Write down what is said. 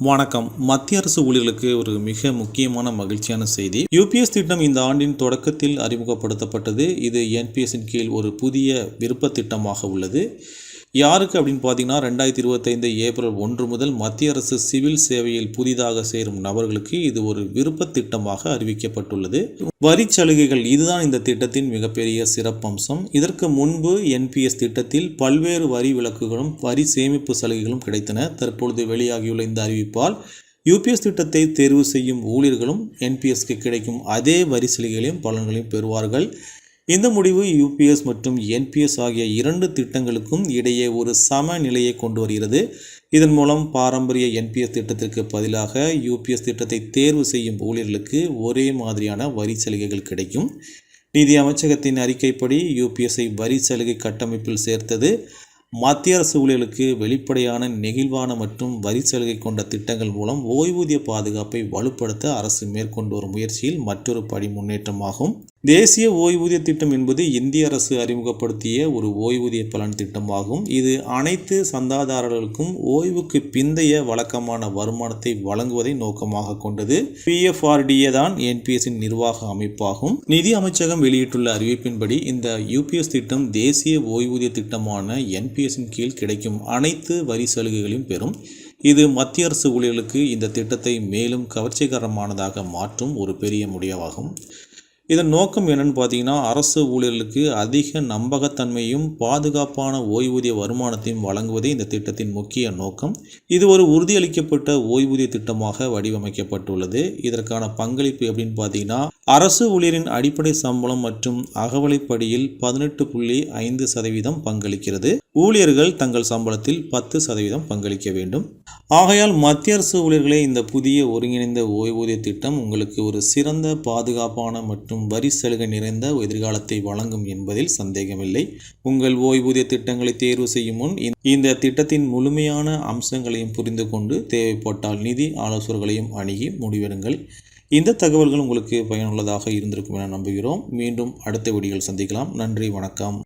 வணக்கம். மத்திய அரசு ஊழியர்களுக்கு ஒரு மிக முக்கியமான மகிழ்ச்சியான செய்தி. யூபிஎஸ் திட்டம் இந்த ஆண்டின் தொடக்கத்தில் அறிமுகப்படுத்தப்பட்டது. இது என்பிஎஸ்ஸின் கீழ் ஒரு புதிய விருப்ப திட்டமாக உள்ளது. யாருக்கு அப்படின்னு பார்த்தீங்கன்னா 2025 ஏப்ரல் 1 முதல் மத்திய அரசு சிவில் சேவையில் புதிதாக சேரும் நபர்களுக்கு இது ஒரு விருப்ப திட்டமாக அறிவிக்கப்பட்டுள்ளது. வரி சலுகைகள் இதுதான் இந்த திட்டத்தின் மிகப்பெரிய சிறப்பம்சம். இதற்கு முன்பு என்பிஎஸ் திட்டத்தில் பல்வேறு வரி விலக்குகளும் வரி சேமிப்பு சலுகைகளும் கிடைத்தன. தற்பொழுது வெளியாகியுள்ள இந்த அறிவிப்பால் யூபிஎஸ் திட்டத்தை தேர்வு செய்யும் ஊழியர்களும் என்பிஎஸ்க்கு கிடைக்கும் அதே வரி சலுகைகளையும் பலன்களையும் பெறுவார்கள். இந்த முடிவு யூபிஎஸ் மற்றும் என்பிஎஸ் ஆகிய இரண்டு திட்டங்களுக்கும் இடையே ஒரு சமநிலையை கொண்டு வருகிறது. இதன் மூலம் பாரம்பரிய என்பிஎஸ் திட்டத்திற்கு பதிலாக யூபிஎஸ் திட்டத்தை தேர்வு செய்யும் ஊழியர்களுக்கு ஒரே மாதிரியான வரி சலுகைகள் கிடைக்கும். நிதி அமைச்சகத்தின் அறிக்கைப்படி யூபிஎஸ்ஐ வரி சலுகை கட்டமைப்பில் சேர்த்தது. மத்திய அரசு ஊழியர்களுக்கு வெளிப்படையான நெகிழ்வான மற்றும் வரி சலுகை கொண்ட திட்டங்கள் மூலம் ஓய்வூதிய பாதுகாப்பை வலுப்படுத்த அரசு மேற்கொண்டு வரும் முயற்சியில் மற்றொரு படி முன்னேற்றமாகும். தேசிய ஓய்வூதிய திட்டம் என்பது இந்திய அரசு அறிமுகப்படுத்திய ஒரு ஓய்வூதிய பலன் திட்டமாகும். இது அனைத்து சந்தாதாரர்களுக்கும் ஓய்வுக்கு பிந்தைய வழக்கமான வருமானத்தை வழங்குவதை நோக்கமாக கொண்டது. PFRDA தான் என்பிஎஸ்ஸின் நிர்வாக அமைப்பாகும். நிதி அமைச்சகம் வெளியிட்டுள்ள அறிவிப்பின்படி இந்த யூபிஎஸ் திட்டம் தேசிய ஓய்வூதிய திட்டமான என்பிஎஸ்ஸின் கீழ் கிடைக்கும் அனைத்து வரி சலுகைகளையும் பெறும். இது மத்திய அரசு ஊழியர்களுக்கு இந்த திட்டத்தை மேலும் கவர்ச்சிகரமானதாக மாற்றும் ஒரு பெரிய முடிவாகும். இதன் நோக்கம் என்னன்னு பார்த்தீங்கன்னா, அரசு ஊழியர்களுக்கு அதிக நம்பகத்தன்மையும் பாதுகாப்பான ஓய்வூதிய வருமானத்தையும் வழங்குவதே இந்த திட்டத்தின் முக்கிய நோக்கம். இது ஒரு உறுதியளிக்கப்பட்ட ஓய்வூதிய திட்டமாக வடிவமைக்கப்பட்டுள்ளது. இதற்கான பங்களிப்பு எப்படின்னு பார்த்தீங்கன்னா, அரசு ஊழியரின் அடிப்படை சம்பளம் மற்றும் அகவலைப்படியில் 18.5% பங்களிக்கிறது. ஊழியர்கள் தங்கள் சம்பளத்தில் 10% பங்களிக்க வேண்டும். ஆகையால் மத்திய அரசு ஊழியர்களே, இந்த புதிய ஒருங்கிணைந்த ஓய்வூதிய திட்டம் உங்களுக்கு ஒரு சிறந்த பாதுகாப்பான மற்றும் வரி சலுகை நிறைந்த எதிர்காலத்தை வழங்கும் என்பதில் சந்தேகமில்லை. உங்கள் ஓய்வூதிய திட்டங்களை தேர்வு செய்யும் முன் இந்த திட்டத்தின் முழுமையான அம்சங்களையும் புரிந்து கொண்டு தேவைப்பட்டால் நிதி ஆலோசகர்களையும் அணுகி முடிவெடுங்கள். இந்த தகவல்கள் உங்களுக்கு பயனுள்ளதாக இருந்திருக்கும் என நம்புகிறோம். மீண்டும் அடுத்த வீடியோவில் சந்திக்கலாம். நன்றி, வணக்கம்.